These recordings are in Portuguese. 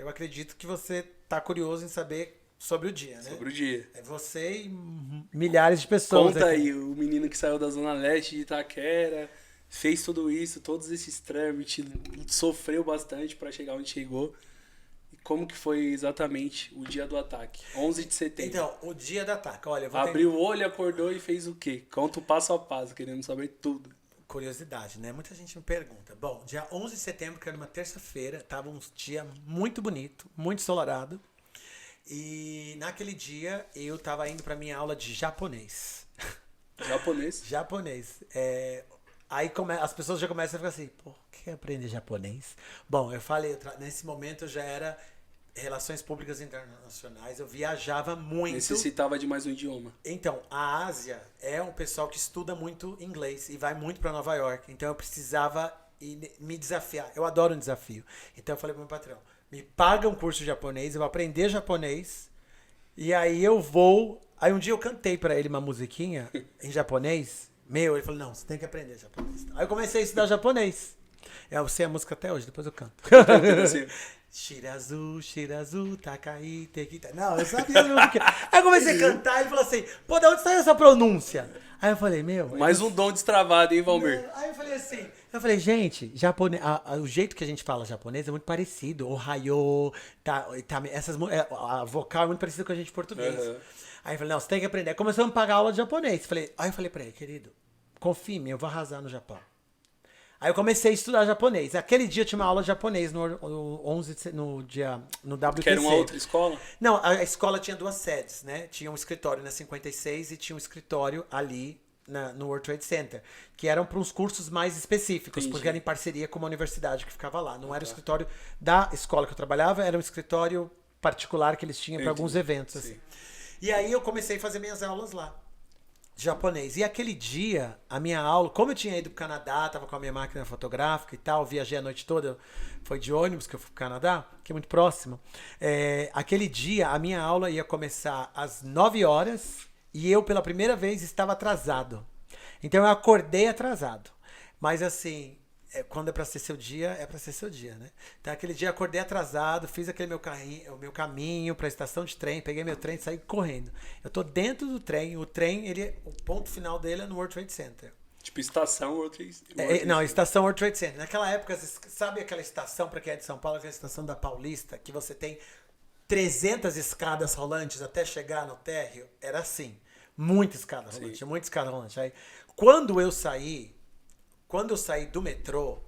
Eu acredito que você tá curioso em saber sobre o dia, né? Sobre o dia. É você e milhares de pessoas Conta aqui. aí, o menino que saiu da Zona Leste de Itaquera, fez tudo isso, todos esses trâmites, sofreu bastante pra chegar onde chegou. E como que foi exatamente o dia do ataque? 11 de setembro. Então, o dia do ataque. Olha, eu vou Abriu o olho, acordou e fez o quê? Conta o passo a passo, querendo saber tudo. Curiosidade, né? Muita gente me pergunta. Bom, dia 11 de setembro, que era uma terça-feira, tava um dia muito bonito, muito ensolarado. E naquele dia eu tava indo pra minha aula de japonês. Japonês? Japonês. Aí as pessoas já começam a ficar assim, por que aprender japonês? Bom, eu falei, nesse momento eu já era Relações Públicas Internacionais, eu viajava muito. Necessitava de mais um idioma. Então, a Ásia é um pessoal que estuda muito inglês e vai muito para Nova York. Então, eu precisava me desafiar. Eu adoro um desafio. Então, eu falei pro meu patrão, me paga um curso de japonês, eu vou aprender japonês e aí eu vou... Aí um dia eu cantei para ele uma musiquinha em japonês. Ele falou, não, você tem que aprender japonês. Aí eu comecei a estudar japonês. Eu sei a música até hoje, depois eu canto. Shirazu, Shirazu, Takai, Tekita. Não, eu sabia o que. Aí eu comecei a cantar e ele falou assim, pô, de onde saiu essa pronúncia? Aí eu falei, Mais um dom destravado, hein, Valmir? Aí eu falei assim, gente, japonês, o jeito que a gente fala japonês é muito parecido. O raio, a vocal é muito parecida com a gente português. Uhum. Aí eu falei, não, você tem que aprender. Aí começamos a pagar aula de japonês. Aí eu falei pra ele, querido, confia em mim, eu vou arrasar no Japão. Aí eu comecei a estudar japonês. Aquele dia eu tinha uma aula de japonês no WQC. Que era uma outra escola? Não, a escola tinha duas sedes, né? Tinha um escritório na 56 e tinha um escritório ali no World Trade Center, que eram para uns cursos mais específicos, porque era em parceria com uma universidade que ficava lá. Não era o escritório da escola que eu trabalhava, era um escritório particular que eles tinham para alguns eventos. Assim. E aí eu comecei a fazer minhas aulas lá. Japonês. E aquele dia, a minha aula, como eu tinha ido pro Canadá, tava com a minha máquina fotográfica e tal, viajei a noite toda, foi de ônibus que eu fui pro Canadá, que é muito próximo. Aquele dia, a minha aula ia começar às 9 horas e eu, pela primeira vez, estava atrasado. Então eu acordei atrasado. Mas assim, quando é pra ser seu dia, é pra ser seu dia, né? Então aquele dia acordei atrasado, fiz aquele o meu caminho pra estação de trem, peguei meu trem e saí correndo. Eu tô dentro do trem, o trem, o ponto final dele é no World Trade Center. Tipo estação World Trade Center. Não, estação World Trade Center. Naquela época, sabe aquela estação, pra quem é de São Paulo, aquela estação da Paulista, que você tem 300 escadas rolantes até chegar no térreo? Era assim. Muita escada rolante, muita escada rolante. Aí, quando eu saí do metrô,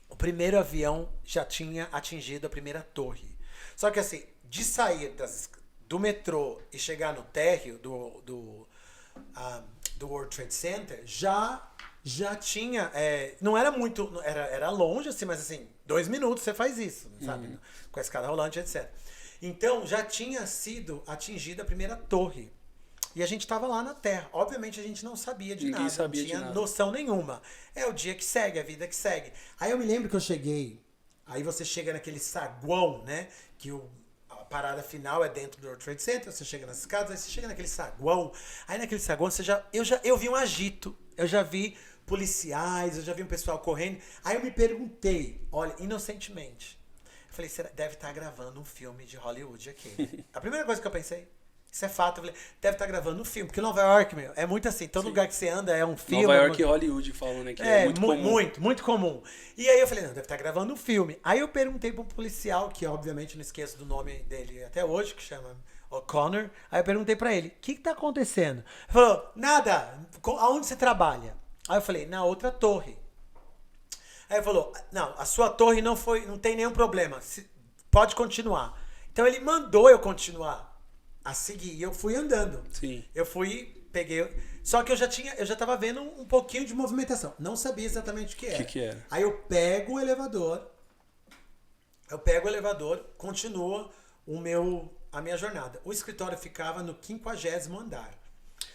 o primeiro avião já tinha atingido a primeira torre. Só que assim, de sair do metrô e chegar no térreo do World Trade Center, já tinha... não era muito... Era longe, assim, mas assim, 2 minutos você faz isso, sabe? Com a escada rolante, etc. Então, já tinha sido atingida a primeira torre. E a gente estava lá na Terra. Obviamente a gente não sabia de nada, não tinha noção nenhuma. É o dia que segue, a vida que segue. Aí eu me lembro que eu cheguei, aí você chega naquele saguão, né? Que a parada final é dentro do World Trade Center, você chega nas escadas, aí você chega naquele saguão. Aí naquele saguão eu vi um agito, eu já vi policiais, eu já vi um pessoal correndo. Aí eu me perguntei, olha, inocentemente, eu falei, você deve estar gravando um filme de Hollywood aqui. A primeira coisa que eu pensei, isso é fato. Eu falei, deve estar gravando um filme. Porque Nova York, meu, é muito assim. Todo lugar que você anda é um filme. Nova York e Hollywood falam, né? Que é muito comum. Muito comum. E aí eu falei, não, deve estar gravando um filme. Aí eu perguntei para um policial, que obviamente não esqueço do nome dele até hoje, que chama O'Connor. Aí eu perguntei para ele, o que está acontecendo? Ele falou, nada. Aonde você trabalha? Aí eu falei, na outra torre. Aí ele falou, não, a sua torre não tem nenhum problema. Pode continuar. Então ele mandou eu continuar a seguir. E eu fui andando. Sim. Eu peguei... Só que eu já tava vendo um pouquinho de movimentação. Não sabia exatamente o que era. O que era? Aí eu pego o elevador, continua a minha jornada. O escritório ficava no 50º andar.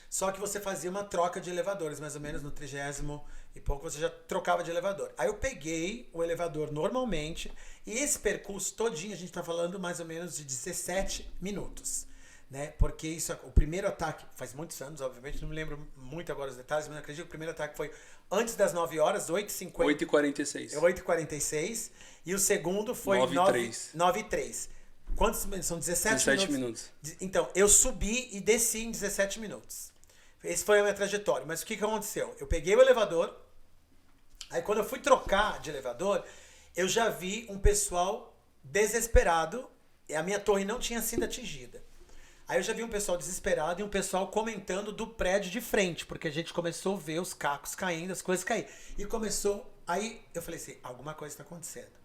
Só que você fazia uma troca de elevadores, mais ou menos no 30º e pouco você já trocava de elevador. Aí eu peguei o elevador normalmente e esse percurso todinho, a gente tá falando mais ou menos de 17 minutos. né? Porque isso, o primeiro ataque, faz muitos anos, obviamente, não me lembro muito agora os detalhes, mas eu acredito que o primeiro ataque foi antes das 9 horas, 8h50. 8h46. 8h46. E o segundo foi 9h03. Quantos minutos? São 17 minutos. Então, eu subi e desci em 17 minutos. Esse foi a minha trajetória. Mas o que aconteceu? Eu peguei o elevador, aí quando eu fui trocar de elevador, eu já vi um pessoal desesperado e a minha torre não tinha sido atingida. Aí eu já vi um pessoal desesperado e um pessoal comentando do prédio de frente, porque a gente começou a ver os cacos caindo, as coisas cair. E começou... Aí eu falei assim, alguma coisa está acontecendo.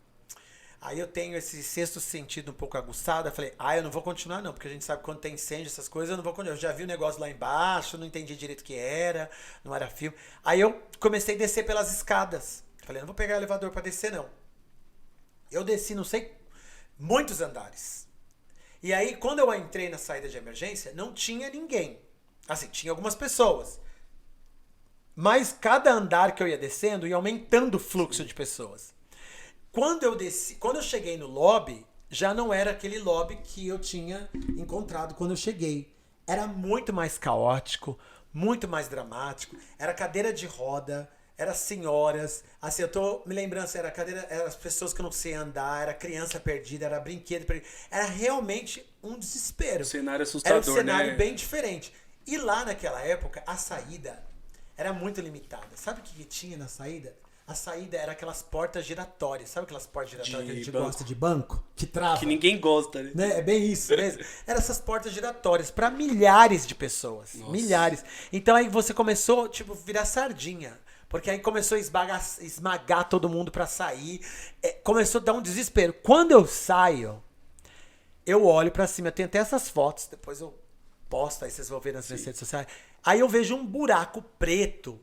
Aí eu tenho esse sexto sentido um pouco aguçado. Eu falei, eu não vou continuar não, porque a gente sabe que quando tem incêndio, essas coisas, eu não vou continuar. Eu já vi o negócio lá embaixo, não entendi direito o que era, não era filme. Aí eu comecei a descer pelas escadas. Falei, não vou pegar o elevador para descer não. Eu desci, não sei, muitos andares. E aí, quando eu entrei na saída de emergência, não tinha ninguém. Assim, tinha algumas pessoas. Mas cada andar que eu ia descendo, ia aumentando o fluxo de pessoas. Quando eu cheguei no lobby, já não era aquele lobby que eu tinha encontrado quando eu cheguei. Era muito mais caótico, muito mais dramático. Era cadeira de roda, era senhoras. Assim, eu tô me lembrando, assim, era as pessoas que não sei andar, era criança perdida, era brinquedo perdido. Era realmente um desespero. Um cenário assustador, era um cenário né? bem diferente. E lá naquela época, a saída era muito limitada. Sabe o que tinha na saída? A saída era aquelas portas giratórias. Sabe aquelas portas giratórias que a gente gosta de banco? Que trava. Que ninguém gosta, né? É bem isso mesmo. Eram essas portas giratórias para milhares de pessoas. Nossa. Milhares. Então aí você começou, tipo, virar sardinha. Porque aí começou a esmagar todo mundo para sair. Começou a dar um desespero. Quando eu saio, eu olho para cima. Eu tenho até essas fotos. Depois eu posto, aí vocês vão ver nas minhas redes sociais. Aí eu vejo um buraco preto.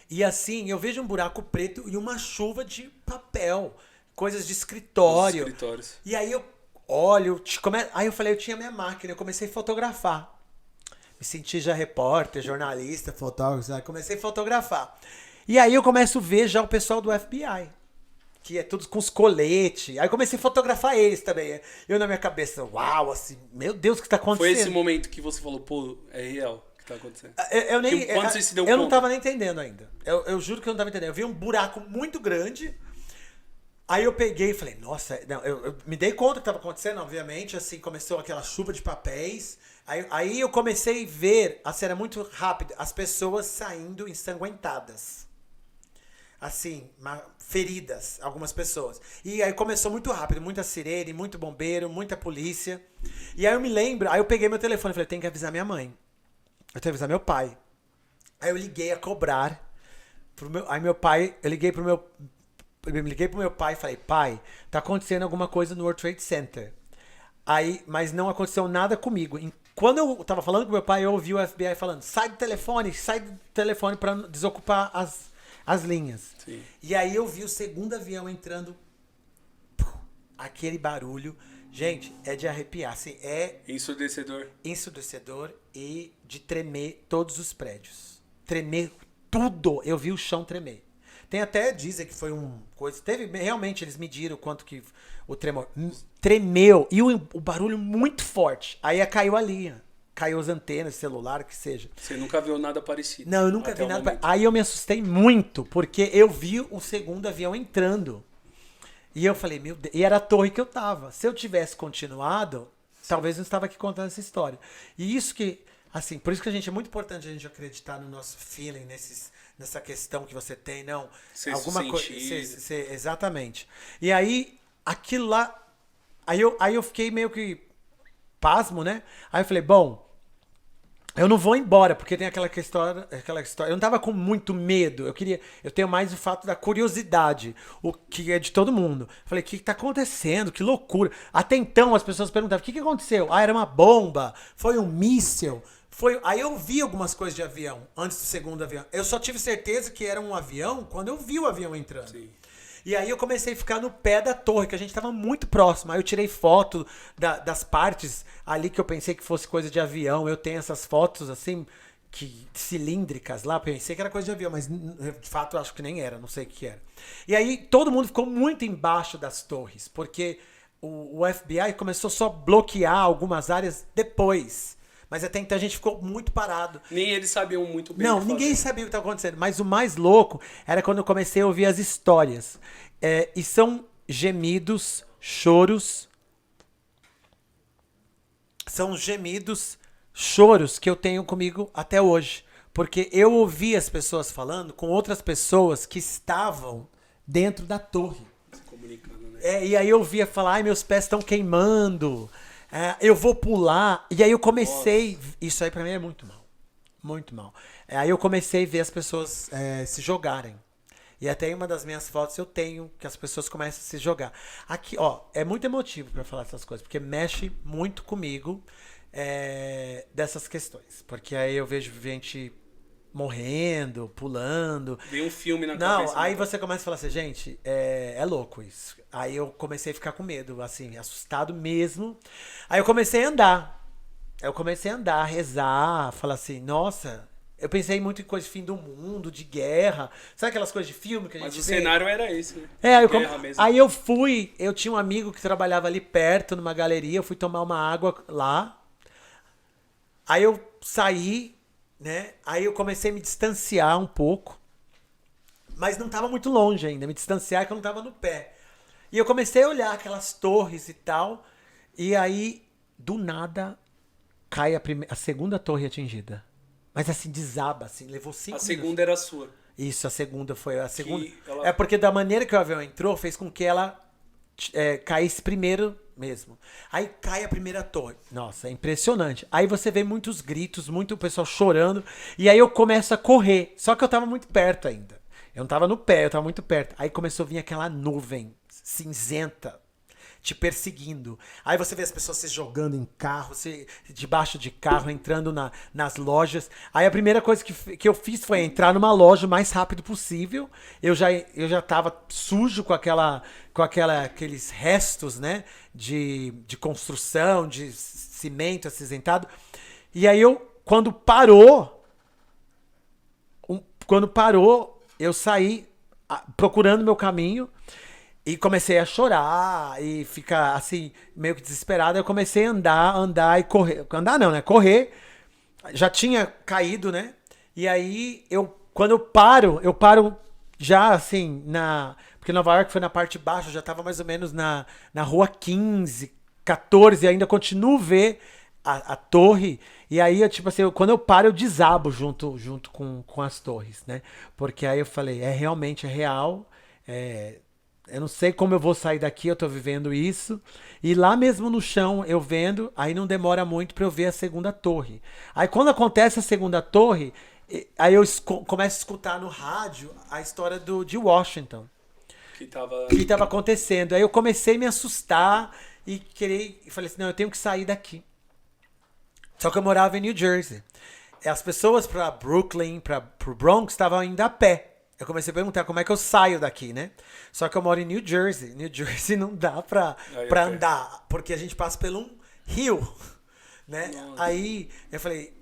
E assim, eu vejo um buraco preto e uma chuva de papel, coisas de escritório. Os escritórios. E aí eu olho, aí eu falei, eu tinha minha máquina, eu comecei a fotografar. Me senti já repórter, jornalista, fotógrafo, sabe? Comecei a fotografar. E aí eu começo a ver já o pessoal do FBI, que é tudo com os coletes. Aí eu comecei a fotografar eles também. Eu na minha cabeça, uau, assim, meu Deus, o que tá acontecendo? Foi esse momento que você falou, pô, é real. Tá acontecendo. Quando você se deu conta? Não tava nem entendendo ainda. Eu juro que eu não tava entendendo. Eu vi um buraco muito grande. Aí eu peguei e falei, nossa, não, eu me dei conta que tava acontecendo, obviamente. Assim, começou aquela chuva de papéis. Aí eu comecei a ver, assim, era muito rápido, as pessoas saindo ensanguentadas. Assim, feridas, algumas pessoas. E aí começou muito rápido, muita sirene, muito bombeiro, muita polícia. E aí eu me lembro, aí eu peguei meu telefone e falei, tem que avisar minha mãe. Eu tenho que avisar meu pai. Aí eu liguei a cobrar. Aí meu pai, eu liguei pro meu pai e falei, pai, tá acontecendo alguma coisa no World Trade Center. Aí, mas não aconteceu nada comigo. Quando eu tava falando com meu pai, eu ouvi o FBI falando, sai do telefone pra desocupar as linhas. Sim. E aí eu vi o segundo avião entrando, aquele barulho. Gente, é de arrepiar. Assim, é ensurdecedor e de tremer todos os prédios. Tremer tudo. Eu vi o chão tremer. Tem até, dizem que foi coisa... Realmente, eles mediram quanto que o tremor... Tremeu. E o barulho muito forte. Aí caiu a linha. Caiu as antenas, celular, o que seja. Você nunca viu nada parecido? Não, eu nunca vi nada parecido. Aí eu me assustei muito, porque eu vi o segundo avião entrando. E eu falei, meu Deus, e era a torre que eu tava. Se eu tivesse continuado, talvez eu não estava aqui contando essa história. E isso que, assim, por isso que é muito importante a gente acreditar no nosso feeling, nessa questão que você tem, não. Alguma coisa. Exatamente. E aí, aquilo lá. Aí eu fiquei meio que pasmo, né? Aí eu falei, bom, eu não vou embora, porque tem aquela história. Eu não tava com muito medo. Eu tenho mais o fato da curiosidade, o que é de todo mundo. Falei, o que tá acontecendo? Que loucura. Até então as pessoas perguntavam, o que aconteceu? Era uma bomba? Foi um míssil? Aí eu vi algumas coisas de avião, antes do segundo avião. Eu só tive certeza que era um avião quando eu vi o avião entrando. Sim. E aí eu comecei a ficar no pé da torre, que a gente tava muito próximo. Aí eu tirei foto das partes ali que eu pensei que fosse coisa de avião. Eu tenho essas fotos assim, cilíndricas lá. Pensei que era coisa de avião, mas de fato eu acho que nem era, não sei o que era. E aí todo mundo ficou muito embaixo das torres, porque o FBI começou só a bloquear algumas áreas depois. Mas até então a gente ficou muito parado. Nem eles sabiam muito bem Não, o que ninguém fazer. sabia o que estava acontecendo. Mas o mais louco era quando eu comecei a ouvir as histórias. E são gemidos, choros. São gemidos, choros que eu tenho comigo até hoje. Porque eu ouvi as pessoas falando com outras pessoas que estavam dentro da torre. Se comunicando, né? E aí eu via falar, ai, meus pés estão queimando, eu vou pular. E aí eu comecei, isso aí pra mim é muito mal, muito mal. Aí eu comecei a ver as pessoas se jogarem. E até em uma das minhas fotos eu tenho que as pessoas começam a se jogar. Aqui, ó, é muito emotivo pra falar essas coisas, porque mexe muito comigo dessas questões. Porque aí eu vejo gente morrendo, pulando. Veio um filme na Não, cabeça. aí né? você começa a falar assim, gente, é louco isso. Aí eu comecei a ficar com medo, assim, assustado mesmo. Aí eu comecei a andar. Rezar, falar assim, nossa, eu pensei muito em coisa de fim do mundo, de guerra. Sabe aquelas coisas de filme que a gente Mas o vê? cenário era esse, né? Aí Guerra mesmo. aí eu tinha um amigo que trabalhava ali perto, numa galeria, eu fui tomar uma água lá. Aí eu saí, né? Aí eu comecei a me distanciar um pouco. Mas não tava muito longe ainda. Me distanciar que eu não tava no pé. E eu comecei a olhar aquelas torres e tal. E aí, do nada, cai a segunda torre atingida. Mas assim, desaba, assim, levou 5 A minutos. segunda era a sua. Isso, a segunda foi a segunda. ela- É porque da maneira que o avião entrou, fez com que ela caísse primeiro mesmo. Aí cai a primeira torre. Nossa, é impressionante. Aí você vê muitos gritos, muito pessoal chorando. E aí eu começo a correr. Só que eu tava muito perto ainda. Eu não tava no pé, eu tava muito perto. Aí começou a vir aquela nuvem cinzenta te perseguindo. Aí você vê as pessoas se jogando em carro, debaixo de carro, entrando nas lojas. Aí a primeira coisa que eu fiz foi entrar numa loja o mais rápido possível. Eu já tava sujo com aqueles restos, né, de construção, de cimento acinzentado. E aí quando parou, eu saí procurando meu caminho. E comecei a chorar e ficar assim, meio que desesperado. Eu comecei a andar e correr. Andar não, né? Correr. Já tinha caído, né? E aí, quando eu paro já assim, porque Nova York foi na parte de baixo, eu já tava mais ou menos na rua 15, 14, e ainda continuo ver a torre. E aí, tipo assim, quando eu paro, eu desabo junto com as torres, né? Porque aí eu falei, realmente é real, eu não sei como eu vou sair daqui, eu tô vivendo isso. E lá mesmo no chão, eu vendo, aí não demora muito pra eu ver a segunda torre. Aí quando acontece a segunda torre, aí eu começo a escutar no rádio a história de Washington. Que tava... Que tava acontecendo. Aí eu comecei a me assustar e falei assim, não, eu tenho que sair daqui. Só que eu morava em New Jersey. As pessoas pra Brooklyn, pro Bronx, estavam indo a pé. Eu comecei a perguntar como é que eu saio daqui, né? Só que eu moro em New Jersey. New Jersey não dá pra andar, porque a gente passa por um rio, né? Nossa. Aí eu falei,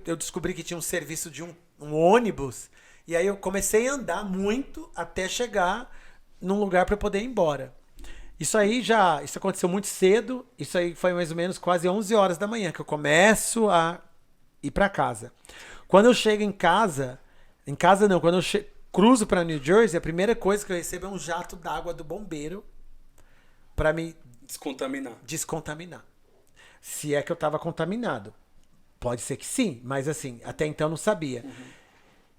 eu descobri que tinha um serviço de um ônibus, e aí eu comecei a andar muito até chegar num lugar pra eu poder ir embora. Isso aconteceu muito cedo, isso aí foi mais ou menos quase 11 horas da manhã que eu começo a ir pra casa. Quando eu chego em casa não, quando eu cruzo para New Jersey, a primeira coisa que eu recebo é um jato d'água do bombeiro para me descontaminar. Se é que eu tava contaminado. Pode ser que sim, mas assim, até então eu não sabia. Uhum.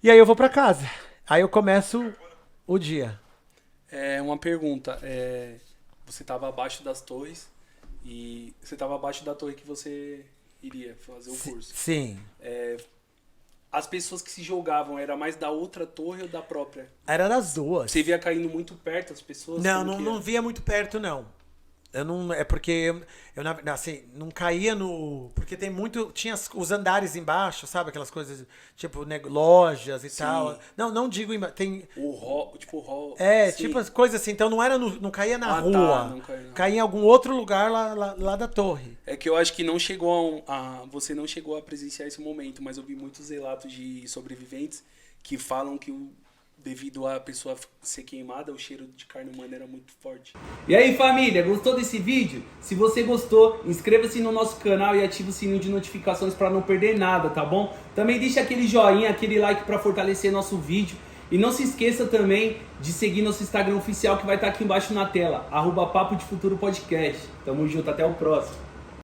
E aí eu vou para casa. Aí eu começo o dia. Uma pergunta. Você tava abaixo das torres e você tava abaixo da torre que você iria fazer o curso. Sim. As pessoas que se jogavam, era mais da outra torre ou da própria? Era das duas. Você via caindo muito perto as pessoas? Não via muito perto, não. Eu não. É porque eu assim, não caía no. Porque tem muito. Tinha os andares embaixo, sabe? Aquelas coisas, tipo, lojas e tal. Não digo embaixo. Tem. O hall. Sim. Tipo as coisas assim. Então não caía na rua. Não caía, não. Caía em algum outro lugar lá da torre. É que eu acho que não chegou você não chegou a presenciar esse momento, mas eu vi muitos relatos de sobreviventes que falam que devido a pessoa ser queimada, o cheiro de carne humana era muito forte. E aí, família, gostou desse vídeo? Se você gostou, inscreva-se no nosso canal e ative o sininho de notificações para não perder nada, tá bom? Também deixa aquele joinha, aquele like para fortalecer nosso vídeo. E não se esqueça também de seguir nosso Instagram oficial que vai estar aqui embaixo na tela, @Papo de Futuro Podcast. Tamo junto, até o próximo.